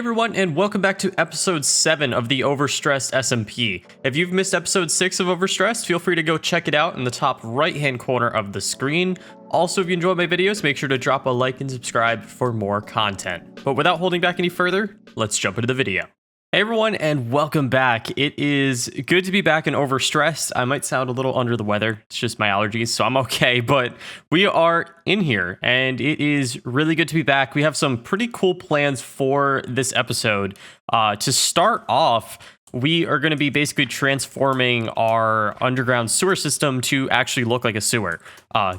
everyone, and welcome back to episode 7 of the Overstressed SMP. If you've missed episode 6 of Overstressed, feel free to go check it out in the top right-hand corner of the screen. Also, if you enjoy my videos, make sure to drop a like and subscribe for more content. But without holding back any further, let's jump into the video. Hey everyone, and welcome back. It is good to be back in Overstressed. I might sound a little under the weather. It's just my allergies, so I'm okay. But we are in here, and it is really good to be back. We have some pretty cool plans for this episode. To start off, we are going to be basically transforming our underground sewer system to actually look like a sewer.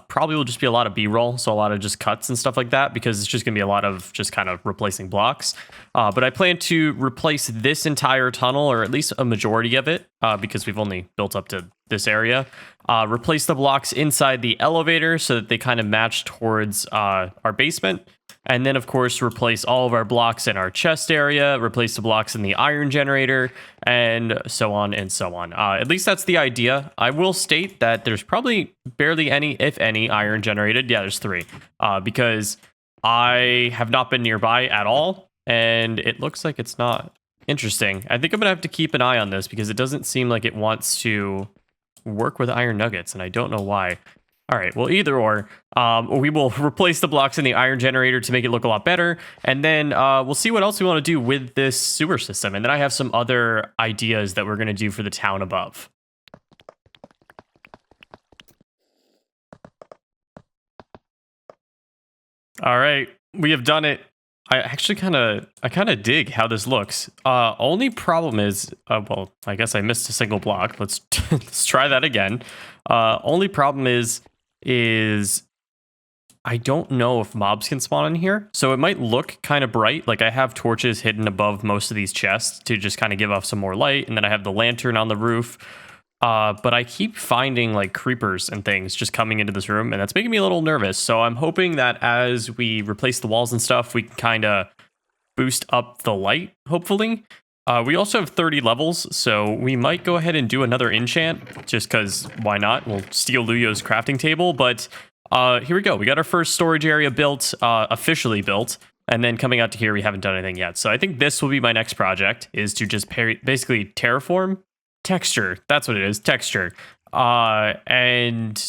Probably will just be a lot of B-roll, so a lot of just cuts and stuff like that, because it's just going to be a lot of just kind of replacing blocks. But I plan to replace this entire tunnel, or at least a majority of it, because we've only built up to this area. Replace the blocks inside the elevator so that they kind of match towards our basement. And then, of course, replace all of our blocks in our chest area, replace the blocks in the iron generator, and so on and so on. At least that's the idea. I will state that there's probably barely any, if any, iron generated. Yeah, there's 3. Because I have not been nearby at all, and it looks like it's not interesting. I think I'm going to have to keep an eye on this because it doesn't seem like it wants to work with iron nuggets, and I don't know why. All right, well, either or, we will replace the blocks in the iron generator to make it look a lot better, and then we'll see what else we want to do with this sewer system, and then I have some other ideas that we're going to do for the town above. All right, we have done it. I actually kind of dig how this looks. Only problem is, well, I guess I missed a single block. Let's let's try that again. Only problem is I don't know if mobs can spawn in here, so it might look kind of bright. Like I have torches hidden above most of these chests to just kind of give off some more light, and then I have the lantern on the roof. But I keep finding like creepers and things just coming into this room, and that's making me a little nervous. So I'm hoping that as we replace the walls and stuff, we can kind of boost up the light, hopefully. We also have 30 levels, so we might go ahead and do another enchant, just because why not? We'll steal Lujo's crafting table, but here we go. We got our first storage area built, officially built, and then coming out to here, we haven't done anything yet. So I think this will be my next project, is to just basically terraform. Texture, that's what it is, texture. And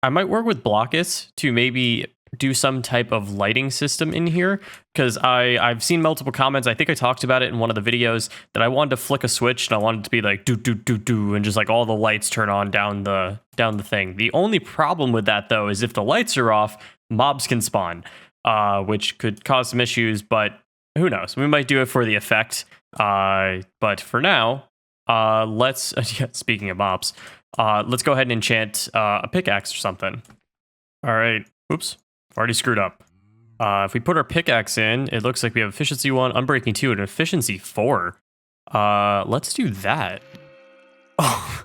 I might work with Blockus to maybe do some type of lighting system in here, because I've seen multiple comments. I think I talked about it in one of the videos that I wanted to flick a switch and I wanted it to be like do do do do, and just like all the lights turn on down the thing. The only problem with that though is if the lights are off, mobs can spawn, which could cause some issues, but who knows? We might do it for the effect. But for now, let's speaking of mobs, let's go ahead and enchant a pickaxe or something. All right. Oops. Already screwed up. If we put our pickaxe in, it looks like we have efficiency 1, unbreaking 2, and efficiency 4. Let's do that. Oh.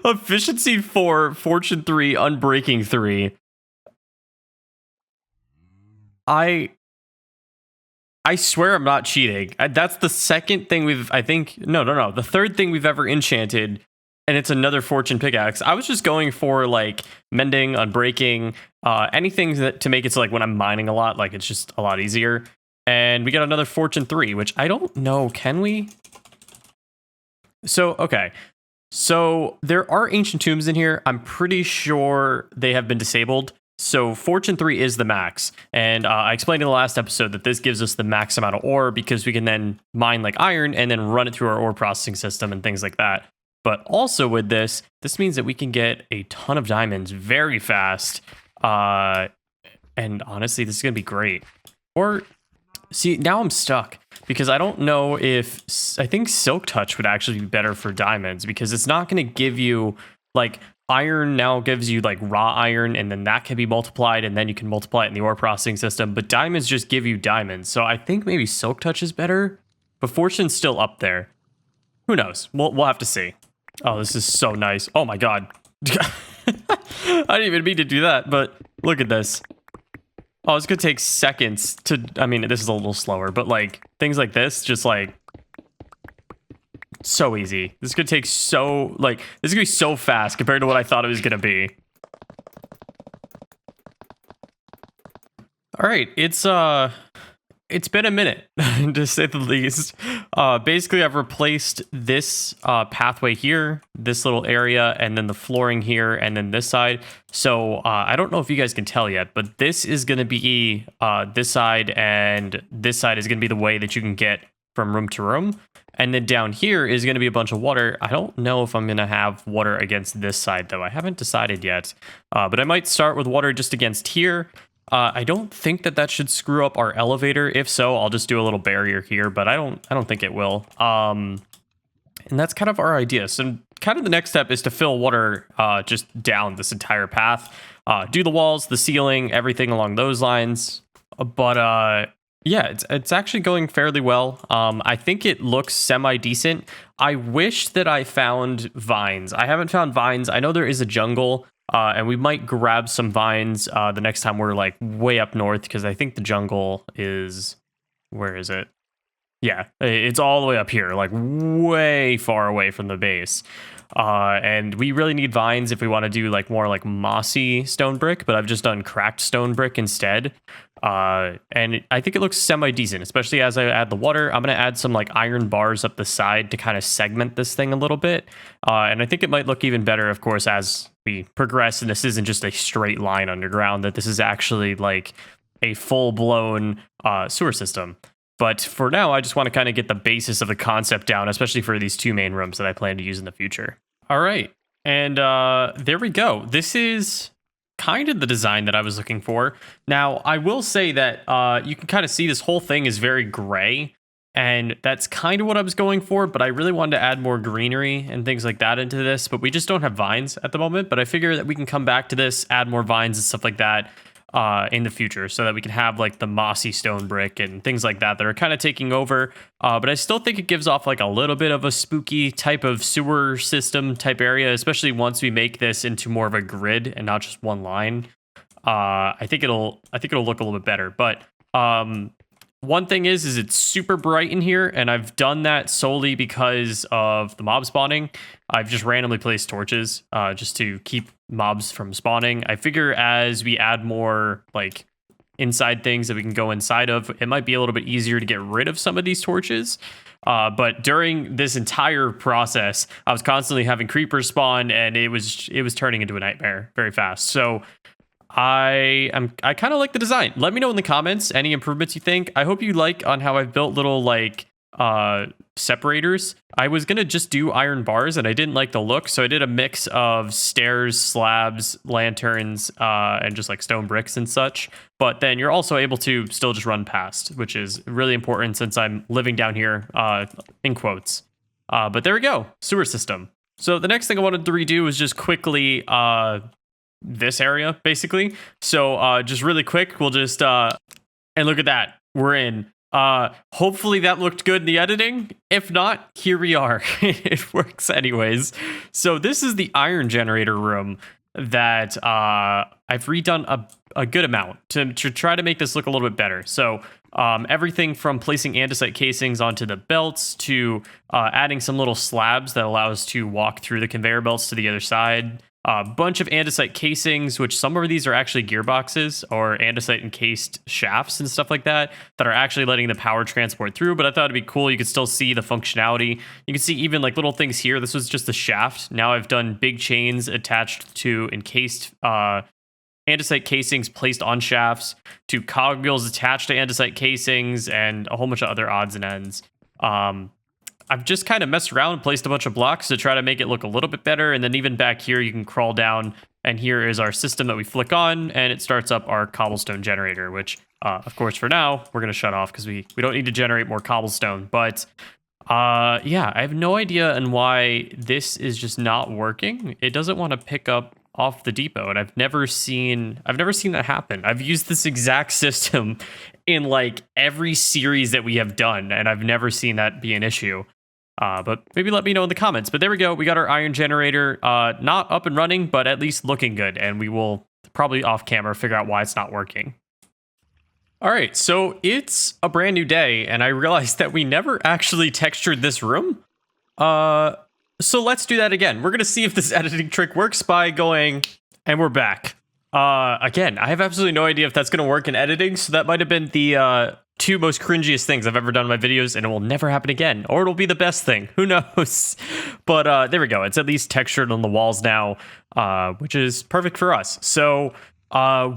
Efficiency 4, fortune 3, unbreaking 3. I swear I'm not cheating. That's the second thing we've, I think, no, the third thing we've ever enchanted, and it's another fortune pickaxe. I was just going for like mending, unbreaking, anything that to make it so like when I'm mining a lot, like it's just a lot easier. And we got another fortune 3, which I don't know, can we? So, okay. So there are ancient tombs in here. I'm pretty sure they have been disabled. So fortune 3 is the max, and I explained in the last episode that this gives us the max amount of ore because we can then mine like iron and then run it through our ore processing system and things like that. But also with this means that we can get a ton of diamonds very fast, and honestly, this is gonna be great. Or see, now I'm stuck because I don't know if I think Silk Touch would actually be better for diamonds, because it's not gonna give you like. Iron now gives you like raw iron, and then that can be multiplied, and then you can multiply it in the ore processing system. But diamonds just give you diamonds. So I think maybe Silk Touch is better, but Fortune's still up there. Who knows? We'll have to see. Oh, this is so nice. Oh my god. I didn't even mean to do that, but look at this. Oh, it's gonna take seconds to, I mean, this is a little slower, but like things like this, just like so easy. This could take this is gonna be so fast compared to what I thought it was gonna be. All right, it's it's been a minute, to say the least. Basically, I've replaced this pathway here, this little area, and then the flooring here, and then this side. So I don't know if you guys can tell yet, but this is going to be this side, and this side is going to be the way that you can get from room to room. And then down here is going to be a bunch of water. I don't know if I'm going to have water against this side, though. I haven't decided yet. But I might start with water just against here. I don't think that should screw up our elevator. If so, I'll just do a little barrier here, but I don't think it will. And that's kind of our idea. So kind of the next step is to fill water just down this entire path. Do the walls, the ceiling, everything along those lines. But yeah, it's actually going fairly well. I think it looks semi-decent. I wish that I found vines. I haven't found vines. I know there is a jungle. And we might grab some vines the next time we're like way up north, because I think the jungle is, where is it? Yeah, it's all the way up here, like way far away from the base. And we really need vines if we want to do like more like mossy stone brick, but I've just done cracked stone brick instead. And I think it looks semi-decent, especially as I add the water. I'm going to add some like iron bars up the side to kind of segment this thing a little bit. And I think it might look even better, of course, as we progress, and this isn't just a straight line underground, that this is actually like a full-blown sewer system. But for now, I just want to kind of get the basis of the concept down, especially for these two main rooms that I plan to use in the future. All right, and there we go. This is kind of the design that I was looking for. Now, I will say that you can kind of see this whole thing is very gray, and that's kind of what I was going for, but I really wanted to add more greenery and things like that into this, but we just don't have vines at the moment. But I figure that we can come back to this, add more vines and stuff like that in the future, so that we can have like the mossy stone brick and things like that are kind of taking over. But I still think it gives off like a little bit of a spooky type of sewer system type area, especially once we make this into more of a grid and not just one line. I think it'll look a little bit better. But one thing is it's super bright in here, and I've done that solely because of the mob spawning. I've just randomly placed torches just to keep mobs from spawning. I figure as we add more like inside things that we can go inside of, it might be a little bit easier to get rid of some of these torches. But during this entire process, I was constantly having creepers spawn, and it was turning into a nightmare very fast. So I kind of like the design. Let me know in the comments any improvements you think. I hope you like on how I've built little like separators. I was gonna just do iron bars, and I didn't like the look, so I did a mix of stairs, slabs, lanterns, and just like stone bricks and such. But then you're also able to still just run past, which is really important since I'm living down here in quotes. But there we go, sewer system. So the next thing I wanted to redo was just quickly this area, basically. So just really quick, we'll just and look at that, we're in. Hopefully that looked good in the editing. If not, here we are. It works anyways. So this is the iron generator room that I've redone a good amount to try to make this look a little bit better. So everything from placing andesite casings onto the belts to adding some little slabs that allow us to walk through the conveyor belts to the other side. A bunch of andesite casings, which some of these are actually gearboxes or andesite encased shafts and stuff like that are actually letting the power transport through. But I thought it'd be cool. You could still see the functionality. You can see even like little things here. This was just the shaft. Now I've done big chains attached to encased andesite casings placed on shafts, to cogwheels attached to andesite casings, and a whole bunch of other odds and ends. I've just kind of messed around and placed a bunch of blocks to try to make it look a little bit better. And then even back here, you can crawl down, and here is our system that we flick on, and it starts up our cobblestone generator, which, of course, for now, we're going to shut off because we don't need to generate more cobblestone. But yeah, I have no idea on why this is just not working. It doesn't want to pick up off the depot, and I've never seen that happen. I've used this exact system in like every series that we have done, and I've never seen that be an issue. But maybe let me know in the comments. But there we go. We got our iron generator, not up and running, but at least looking good. And we will probably off camera figure out why it's not working. All right, so it's a brand new day, and I realized that we never actually textured this room. So let's do that again. We're gonna see if this editing trick works by going, and we're back. Again, I have absolutely no idea if that's gonna work in editing, so that might have been the two most cringiest things I've ever done in my videos, and it will never happen again, or it'll be the best thing. Who knows? But there we go. It's at least textured on the walls now, which is perfect for us. So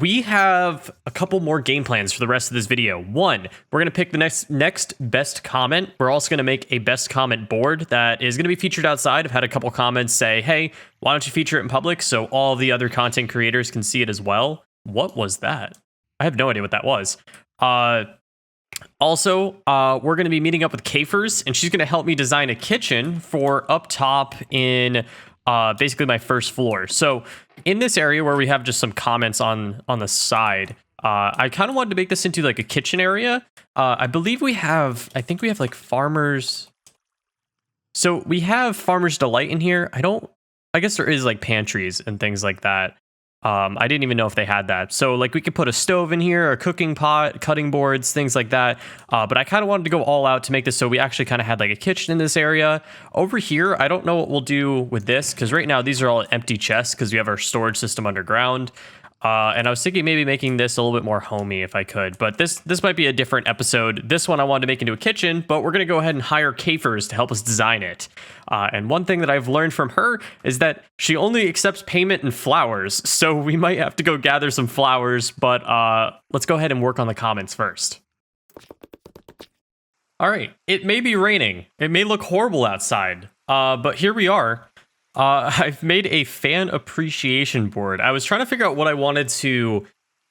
we have a couple more game plans for the rest of this video. One, we're going to pick the next best comment. We're also going to make a best comment board that is going to be featured outside. I've had a couple comments say, hey, why don't you feature it in public so all the other content creators can see it as well? What was that? I have no idea what that was. Also, we're going to be meeting up with Kafers, and she's going to help me design a kitchen for up top in basically my first floor. So in this area where we have just some comments on the side, I kind of wanted to make this into like a kitchen area. I think we have like farmers. So we have Farmer's Delight in here. I guess there is like pantries and things like that. I didn't even know if they had that. So like we could put a stove in here, a cooking pot, cutting boards, things like that. But I kind of wanted to go all out to make this so we actually kind of had like a kitchen in this area. Over here, I don't know what we'll do with this because right now these are all empty chests because we have our storage system underground. And I was thinking maybe making this a little bit more homey if I could, but this might be a different episode. This one I wanted to make into a kitchen, but we're going to go ahead and hire Kafers to help us design it. And one thing that I've learned from her is that she only accepts payment in flowers. So we might have to go gather some flowers, but let's go ahead and work on the comments first. All right. It may be raining. It may look horrible outside, but here we are. I've made a fan appreciation board. I was trying to figure out what I wanted to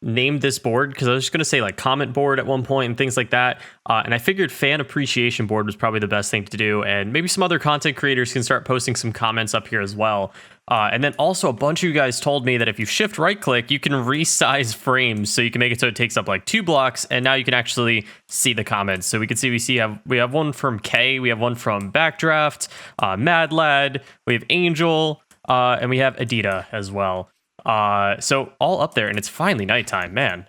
name this board because I was just going to say like comment board at one point and things like that. And I figured fan appreciation board was probably the best thing to do. And maybe some other content creators can start posting some comments up here as well. And then also a bunch of you guys told me that if you shift right click, you can resize frames. So you can make it so it takes up like 2 blocks. And now you can actually see the comments. So we can see we have one from K. We have one from Backdraft, Mad Lad. We have Angel. And we have Adita as well. So all up there, and it's finally nighttime, man.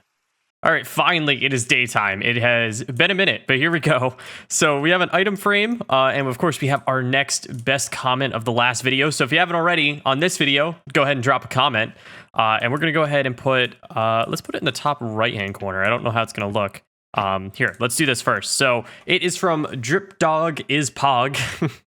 All right, finally it is daytime. It has been a minute, but here we go. So we have an item frame, and of course we have our next best comment of the last video. So if you haven't already on this video, go ahead and drop a comment. And we're gonna go ahead and put, let's put it in the top right-hand corner. I don't know how it's gonna look. Here, let's do this first. So it is from Drip Dog is Pog.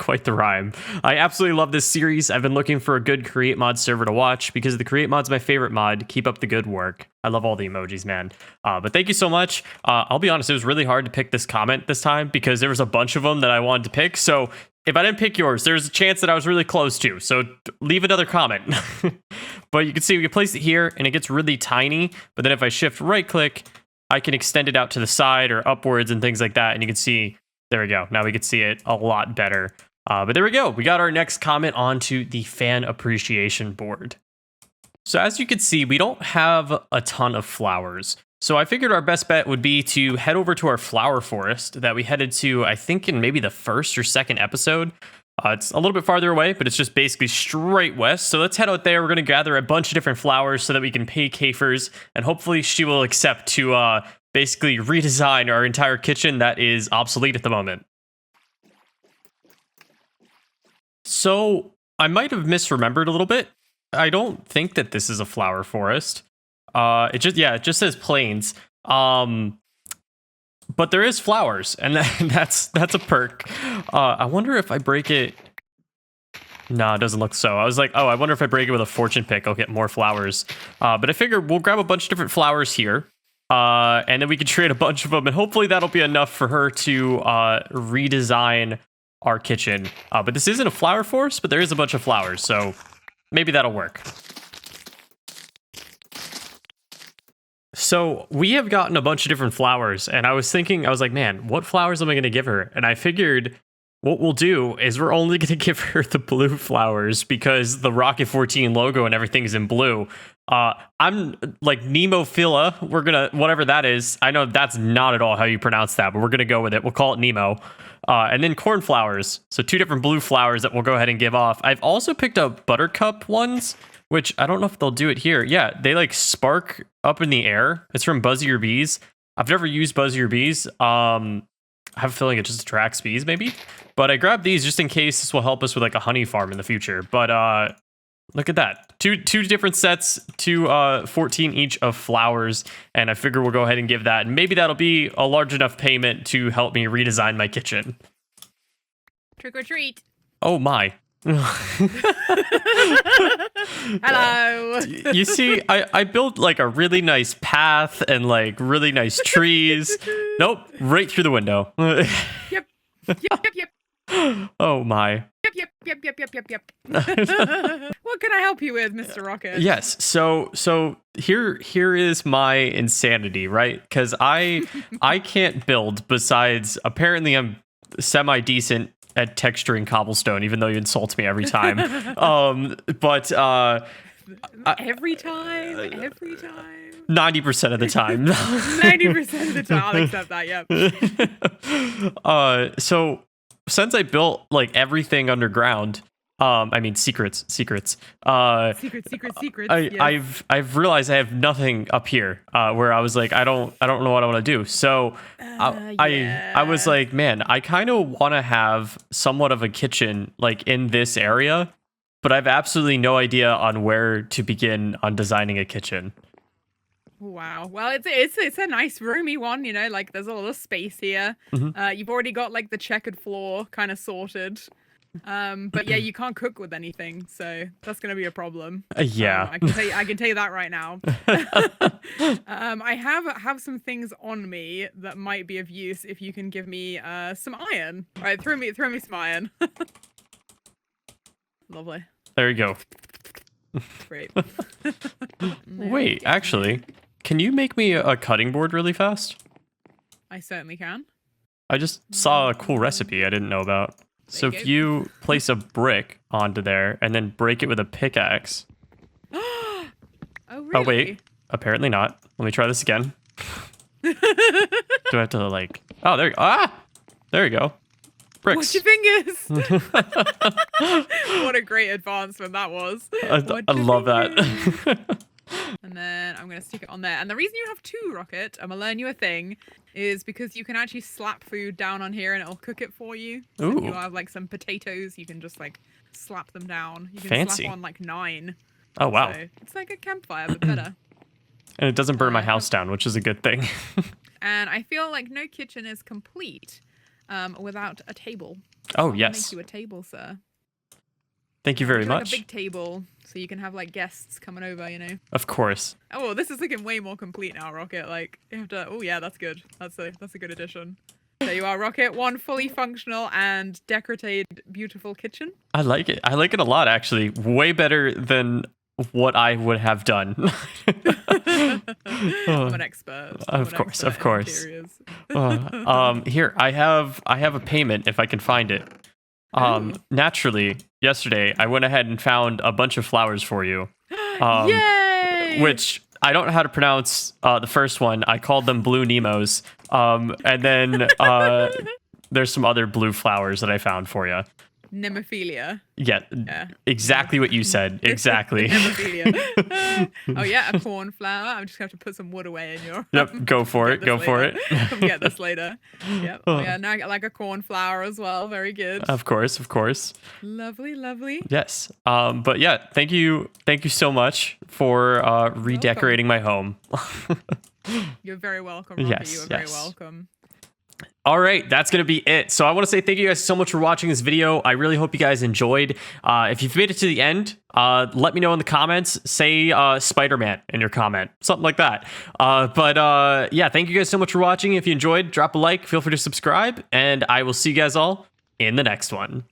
Quite the rhyme. I absolutely love this series. I've been looking for a good Create Mod server to watch because the Create Mod's my favorite mod. Keep up the good work. I love all the emojis, man. But thank you so much. I'll be honest, it was really hard to pick this comment this time because there was a bunch of them that I wanted to pick. So if I didn't pick yours, there's a chance that I was really close to. So leave another comment. But you can see we can place it here and it gets really tiny. But then if I shift right click, I can extend it out to the side or upwards and things like that. And you can see, there we go. Now we can see it a lot better. But there we go. We got our next comment onto the fan appreciation board. So as you can see, we don't have a ton of flowers. So I figured our best bet would be to head over to our flower forest that we headed to, I think in maybe the first or second episode. It's a little bit farther away, but it's just basically straight west. So let's head out there. We're going to gather a bunch of different flowers so that we can pay Kafers. And hopefully she will accept to basically redesign our entire kitchen that is obsolete at the moment. So I might have misremembered a little bit. I don't think that this is a flower forest. It just says plains. But there is flowers, and that's a perk. I wonder if I break it. No, it doesn't look so. I was like, oh, I wonder if I break it with a fortune pick, I'll get more flowers. But I figured we'll grab a bunch of different flowers here, and then we can trade a bunch of them, and hopefully that'll be enough for her to redesign our kitchen. But this isn't a flower forest, but there is a bunch of flowers, so maybe that'll work. So we have gotten a bunch of different flowers, and I was like, man, what flowers am I going to give her? And I figured what we'll do is we're only going to give her the blue flowers because the Rocket 14 logo and everything is in blue. I'm like Nemophila. We're going to, whatever that is. I know that's not at all how you pronounce that, but we're going to go with it. We'll call it Nemo. And then cornflowers. So 2 different blue flowers that we'll go ahead and give off. I've also picked up buttercup ones, which I don't know if they'll do it here. Yeah, they like spark up in the air. It's from Buzz Your Bees. I've never used Buzz Your Bees. I have a feeling it just attracts bees maybe. But I grabbed these just in case this will help us with like a honey farm in the future. But Look at that. Two different sets, 14 each of flowers, and I figure we'll go ahead and give that, and maybe that'll be a large enough payment to help me redesign my kitchen. Trick or treat. Oh my. Hello. You see, I built like a really nice path and like really nice trees. Nope, right through the window. Yep. Oh my. Yep. What can I help you with, Mr. Rocket? Yes. So here is my insanity, right? Because I can't build. Besides, apparently I'm semi-decent at texturing cobblestone, even though you insult me every time. But every time. 90% of the time. 90% of the time, I'll accept that. Yep. So since I built like everything underground, I mean secrets. Secrets. Yes. I've realized I have nothing up here. Where I was like, I don't know what I want to do. So I was like, man, I kind of want to have somewhat of a kitchen like in this area, but I have absolutely no idea on where to begin on designing a kitchen. Wow. Well, it's a nice roomy one, you know, like there's a lot of space here. Mm-hmm. You've already got like the checkered floor kind of sorted. But yeah, you can't cook with anything, so that's gonna be a problem. Yeah. I can tell you that right now. I have some things on me that might be of use if you can give me some iron. All right, throw me some iron. Lovely. There you go. Great. Wait, actually, can you make me a cutting board really fast? I certainly can. I just saw a cool recipe I didn't know about. So if you place a brick onto there and then break it with a pickaxe. Oh, really? Oh, wait. Apparently not. Let me try this again. Do I have to like... Oh, there you go. Ah! There you go. Bricks. Watch your fingers. What a great advancement that was. I love that. And then I'm going to stick it on there. And the reason you have 2, Rocket, I'm going to learn you a thing, is because you can actually slap food down on here and it'll cook it for you. So if you have like some potatoes, you can just like slap them down. You can Fancy. slap on like 9. Oh, wow. So it's like a campfire, but better. And it doesn't burn my house down, which is a good thing. And I feel like no kitchen is complete without a table. Oh, I'll yes. make you a table, sir. Thank you very much. Like a big table, so you can have like guests coming over, you know. Of course. Oh, well, this is looking way more complete now, Rocket. Like you have to. Oh yeah, that's good. That's a good addition. There you are, Rocket. One fully functional and decorated, beautiful kitchen. I like it. I like it a lot, actually. Way better than what I would have done. I'm an expert. Of course. Here, I have a payment if I can find it. Naturally, yesterday I went ahead and found a bunch of flowers for you. Yay! Which I don't know how to pronounce the first one. I called them blue Nemos. And then there's some other blue flowers that I found for you. Nemophilia. Yeah, exactly what you said. Exactly. Nemophilia. Oh yeah, a cornflower. I'm just going to have to put some wood away in your... Yep, go for it. Go for it. Come get this later. Yep. Oh yeah, now I got like a cornflower as well. Very good. Of course. Lovely. Yes. But yeah, thank you so much for redecorating my home. You're very welcome, Rocky. Yes, you are very welcome. All right, that's going to be it. So I want to say thank you guys so much for watching this video. I really hope you guys enjoyed. If you've made it to the end, let me know in the comments. Say Spider-Man in your comment, something like that. Yeah, thank you guys so much for watching. If you enjoyed, drop a like, feel free to subscribe, and I will see you guys all in the next one.